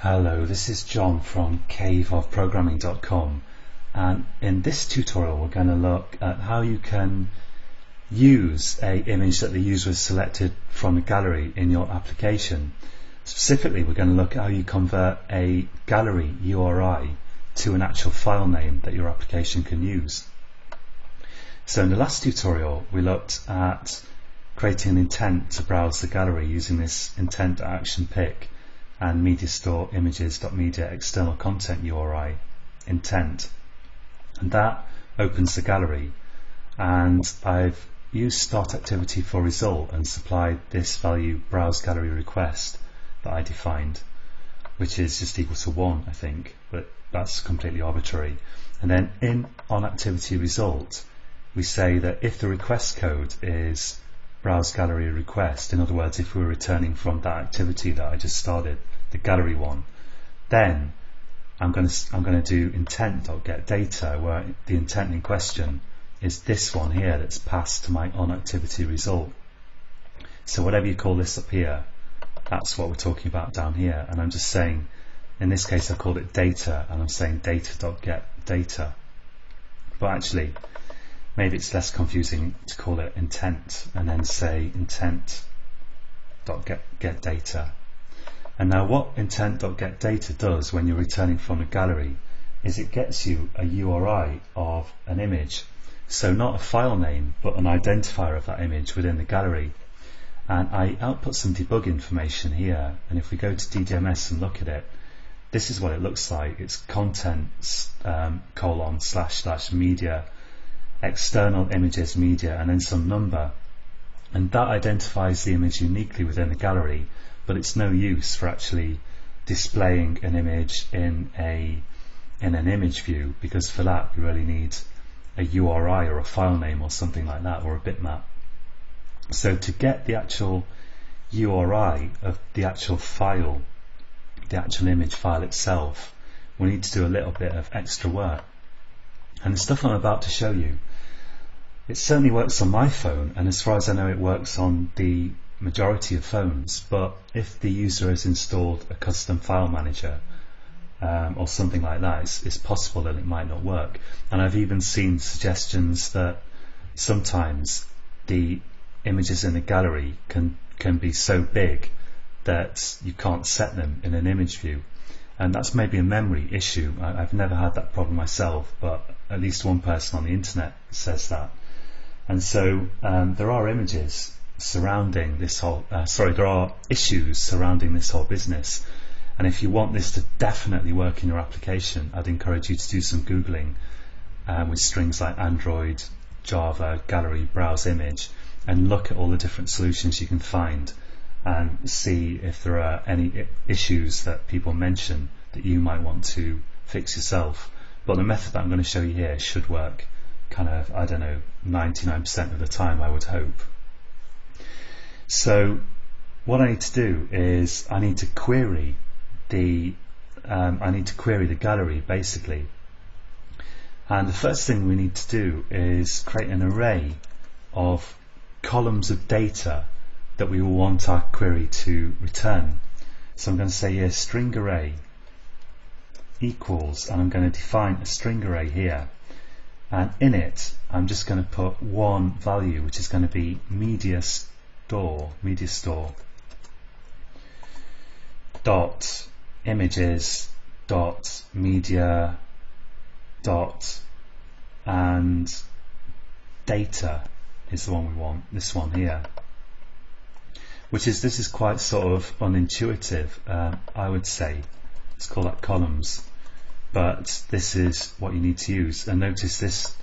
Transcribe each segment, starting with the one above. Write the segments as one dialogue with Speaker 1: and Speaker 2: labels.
Speaker 1: Hello, this is John from caveofprogramming.com, and in this tutorial we're going to look at how you can use an image that the user has selected from a gallery in your application. Specifically, we're going to look at how you convert a gallery URI to an actual file name that your application can use. So in the last tutorial we looked at creating an intent to browse the gallery using this intent action pick and media store images.media external content URI intent, and that opens the gallery, and I've used start activity for result and supplied this value browse gallery request that I defined, which is just equal to 1, I think, but that's completely arbitrary. And then in on activity result we say that if the request code is browse gallery request, in other words if we're returning from that activity that I just started, the gallery one, then I'm going to do intent.getData, where the intent in question is this one here that's passed to my on activity result. So whatever you call this up here, that's what we're talking about down here, and I'm just saying, in this case I called it data, and I'm saying data.getData, but actually maybe it's less confusing to call it intent and then say intent.getData. And now what intent.getData does when you're returning from a gallery is it gets you a URI of an image, so not a file name but an identifier of that image within the gallery. And I output some debug information here, and if we go to DDMS and look at it, this is what it looks like. It's contents / media external images media and then some number, and that identifies the image uniquely within the gallery, but it's no use for actually displaying an image in an image view, because for that you really need a URI or a file name or something like that, or a bitmap. So to get the actual URI of the actual file, the actual image file itself, we need to do a little bit of extra work. And the stuff I'm about to show you, it certainly works on my phone, and as far as I know it works on the majority of phones, but if the user has installed a custom file manager or something like that, it's possible that it might not work. And I've even seen suggestions that sometimes the images in a gallery can be so big that you can't set them in an image view, and that's maybe a memory issue. I've never had that problem myself, but at least one person on the internet says that. And so there are images surrounding this whole there are issues surrounding this whole business, and if you want this to definitely work in your application, I'd encourage you to do some googling with strings like Android, Java, gallery, browse image, and look at all the different solutions you can find and see if there are any issues that people mention that you might want to fix yourself. But the method that I'm going to show you here should work kind of, I don't know, 99% of the time, I would hope. So what I need to do is I need to query the gallery basically, and the first thing we need to do is create an array of columns of data that we will want our query to return. So I'm going to say here string array equals, and I'm going to define a string array here, and in it I'm just going to put one value, which is going to be media store dot images dot media dot and data is the one we want, this one here, this is quite sort of unintuitive, I would say. Let's call that columns, but this is what you need to use. And notice this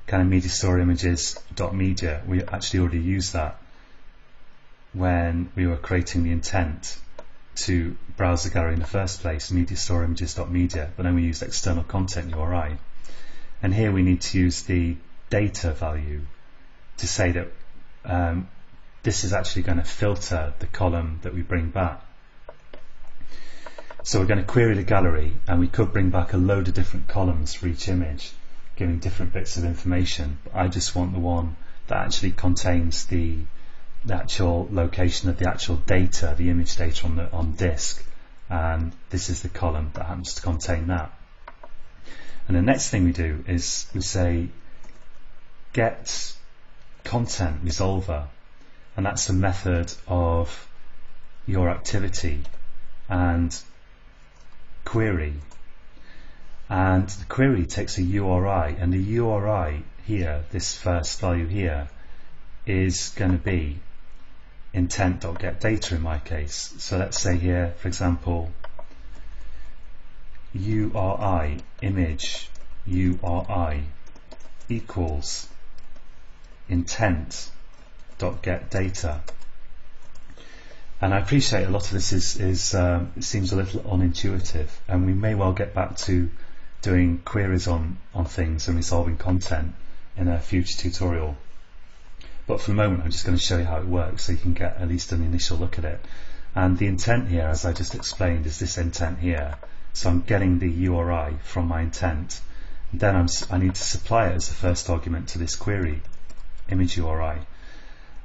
Speaker 1: kind of media store images dot media, we actually already used that when we were creating the intent to browse the gallery in the first place, media store images dot media, but then we used external content URI, and here we need to use the data value to say that this is actually going to filter the column that we bring back. So we're going to query the gallery, and we could bring back a load of different columns for each image, giving different bits of information, but I just want the one that actually contains the actual location of the actual data, the image data on disk, and this is the column that happens to contain that. And the next thing we do is we say get content resolver, and that's the method of your activity, and query. And the query takes a URI, and the URI here, this first value here, is going to be intent.getData in my case. So let's say here, for example, URI image URI equals intent.getData. And I appreciate a lot of this it seems a little unintuitive, and we may well get back to doing queries on things and resolving content in a future tutorial. But for the moment I'm just going to show you how it works so you can get at least an initial look at it. And the intent here, as I just explained, is this intent here. So I'm getting the URI from my intent, and then I need to supply it as the first argument to this query, image URI.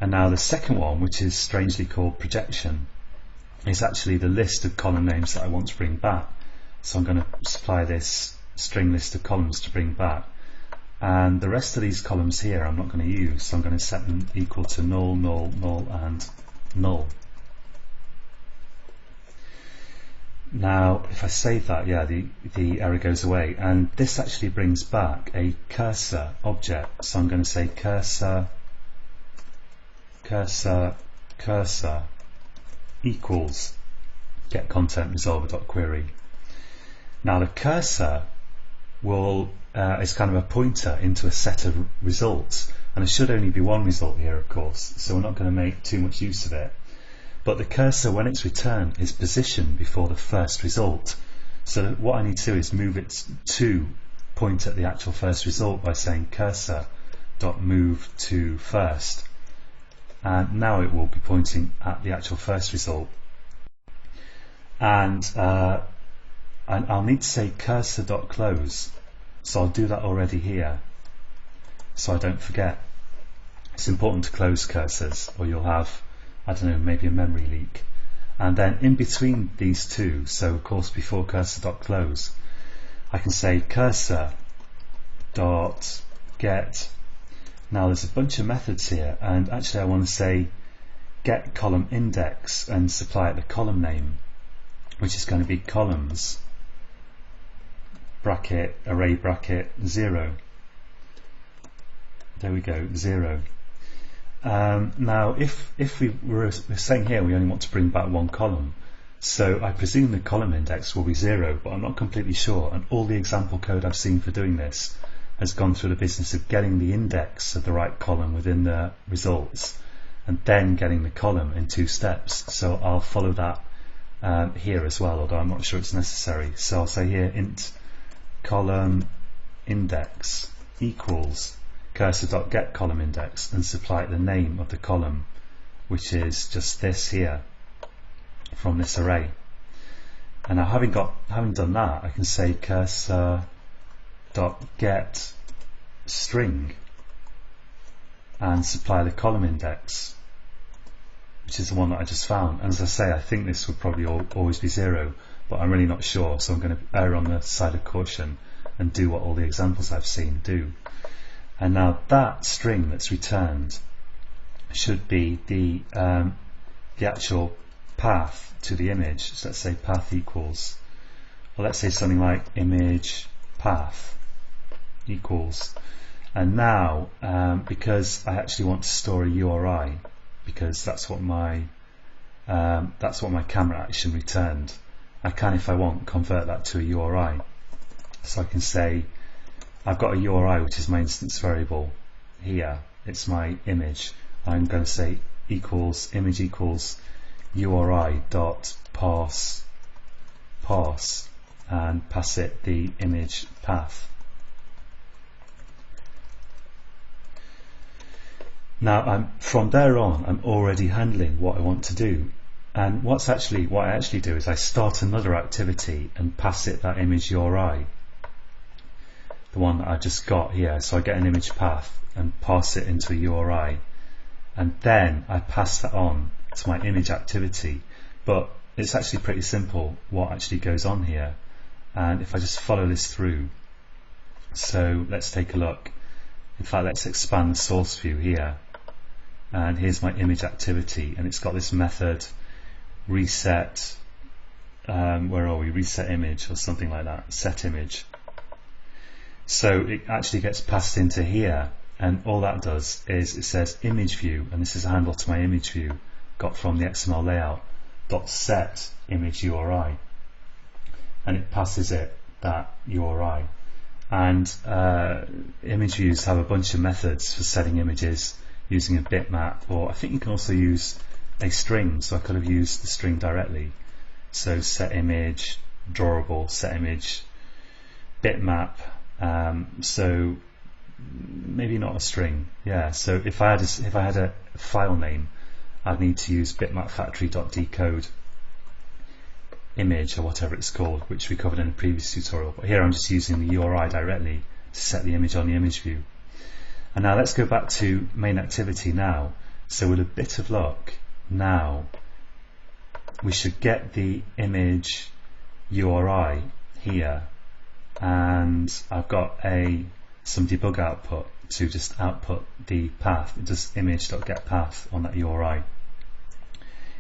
Speaker 1: And now the second one, which is strangely called projection, is actually the list of column names that I want to bring back. So I'm going to supply this string list of columns to bring back. And the rest of these columns here I'm not going to use, so I'm going to set them equal to null, null, null, and null. Now if I save that, yeah, the error goes away, and this actually brings back a cursor object. So I'm going to say cursor equals getContentResolver.query. Now the cursor is kind of a pointer into a set of results, and there should only be one result here, of course, so we're not going to make too much use of it. But the cursor, when it's returned, is positioned before the first result. So what I need to do is move it to point at the actual first result by saying cursor.move to first. And now it will be pointing at the actual first result. And I'll need to say cursor.close. So I'll do that already here, so I don't forget. It's important to close cursors, or you'll have, I don't know, maybe a memory leak. And then in between these two, so of course before cursor.close, I can say cursor.get. Now there's a bunch of methods here, and actually I want to say get column index and supply it the column name, which is going to be columns bracket array bracket 0. There we go, 0. Now if we were saying here we only want to bring back one column, so I presume the column index will be 0, but I'm not completely sure, and all the example code I've seen for doing this has gone through the business of getting the index of the right column within the results and then getting the column in 2 steps. So I'll follow that here as well, although I'm not sure it's necessary. So I'll say here int column index equals cursor.get column index and supply the name of the column, which is just this here from this array. And now having done that, I can say cursor.get string and supply the column index, which is the one that I just found. And as I say, I think this would probably always be 0, but I'm really not sure, so I'm going to err on the side of caution and do what all the examples I've seen do. And now that string that's returned should be the actual path to the image. So let's say path equals, well, let's say something like image path equals, and now because I actually want to store a URI, because that's what my camera action returned, I can, if I want, convert that to a URI. So I can say I've got a URI, which is my instance variable here, it's my image. I'm going to say equals image equals URI dot parse and pass it the image path. Now from there on I'm already handling what I want to do, and what I actually do is I start another activity and pass it that image URI, the one that I just got here. So I get an image path and pass it into a URI, and then I pass that on to my image activity. But it's actually pretty simple what actually goes on here. And if I just follow this through, so let's take a look. In fact, let's expand the source view here, and here's my image activity, and it's got this method reset, where are we, reset image or something like that, set image. So it actually gets passed into here, and all that does is it says image view, and this is a handle to my image view got from the XML layout dot set image URI, and it passes it that URI. And image views have a bunch of methods for setting images using a bitmap, or I think you can also use a string, so I could have used the string directly. So set image, drawable, set image, bitmap, so maybe not a string, yeah. So if I had a file name, I'd need to use bitmapfactory.decode image or whatever it's called, which we covered in a previous tutorial, but here I'm just using the URI directly to set the image on the image view. And now let's go back to main activity now. So with a bit of luck now we should get the image URI here, and I've got some debug output to just output the path, just image.getPath on that URI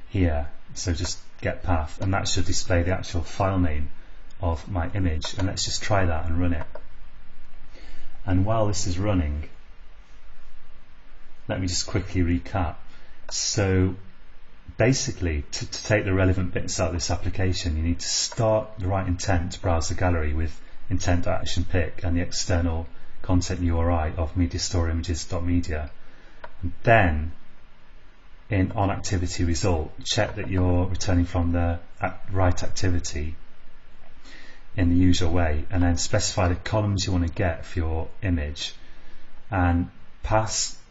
Speaker 1: here. So just get path, and that should display the actual file name of my image. And let's just try that and run it. And while this is running, let me just quickly recap. So basically, to take the relevant bits out of this application, you need to start the right intent to browse the gallery with intent.actionPick and the external content URI of mediastoreimages.media. And then in onActivity result, check that you're returning from the right activity in the usual way, and then specify the columns you want to get for your image, and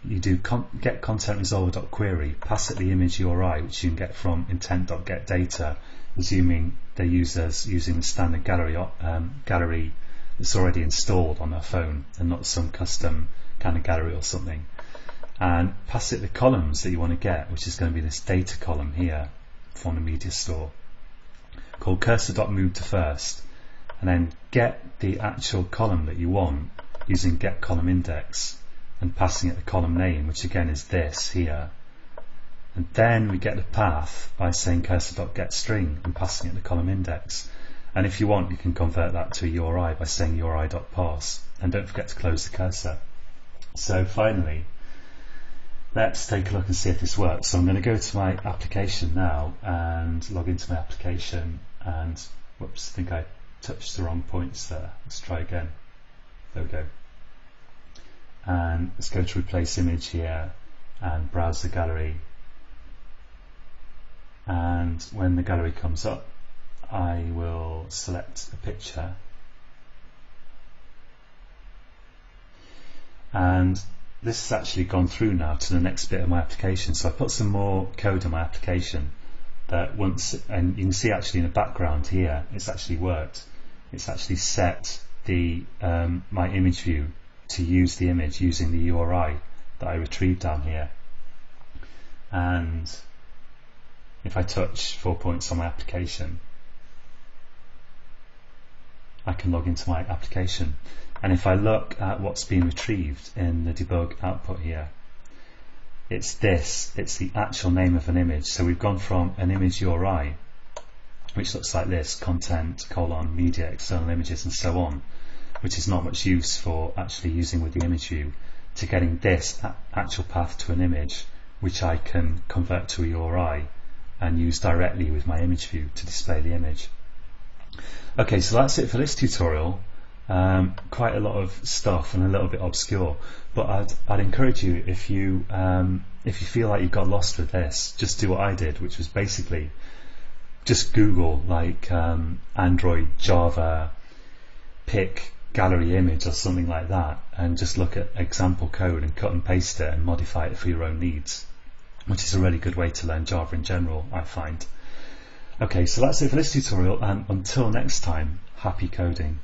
Speaker 1: you do get content resolver.query, pass it the image URI, which you can get from intent.getData, assuming the user's using the standard gallery that's already installed on their phone and not some custom kind of gallery or something. And pass it the columns that you want to get, which is going to be this data column here from the media store called cursor.move to first, and then get the actual column that you want using get column index and passing it the column name, which again is this here. And then we get the path by saying cursor.getString and passing it the column index. And if you want, you can convert that to a URI by saying URI.parse, and don't forget to close the cursor. So finally, let's take a look and see if this works. So I'm going to go to my application now and log into my application, and whoops, I think I touched the wrong points there. Let's try again. There we go. And let's go to replace image here and browse the gallery. And when the gallery comes up, I will select a picture, and this has actually gone through now to the next bit of my application. So I put some more code in my application that and you can see actually in the background here, it's actually worked. It's actually set the my image view to use the image using the URI that I retrieved down here. And if I touch 4 points on my application, I can log into my application. And if I look at what's been retrieved in the debug output here, it's the actual name of an image. So we've gone from an image URI, which looks like this, content, media, external images, and so on, which is not much use for actually using with the image view, to getting this actual path to an image, which I can convert to a URI and use directly with my image view to display the image. Okay, so that's it for this tutorial. Quite a lot of stuff and a little bit obscure, but I'd encourage you, if you feel like you've got lost with this, just do what I did, which was basically just Google like Android Java pick gallery image or something like that, and just look at example code and cut and paste it and modify it for your own needs, which is a really good way to learn Java in general, I find. Okay, so that's it for this tutorial, and until next time, happy coding.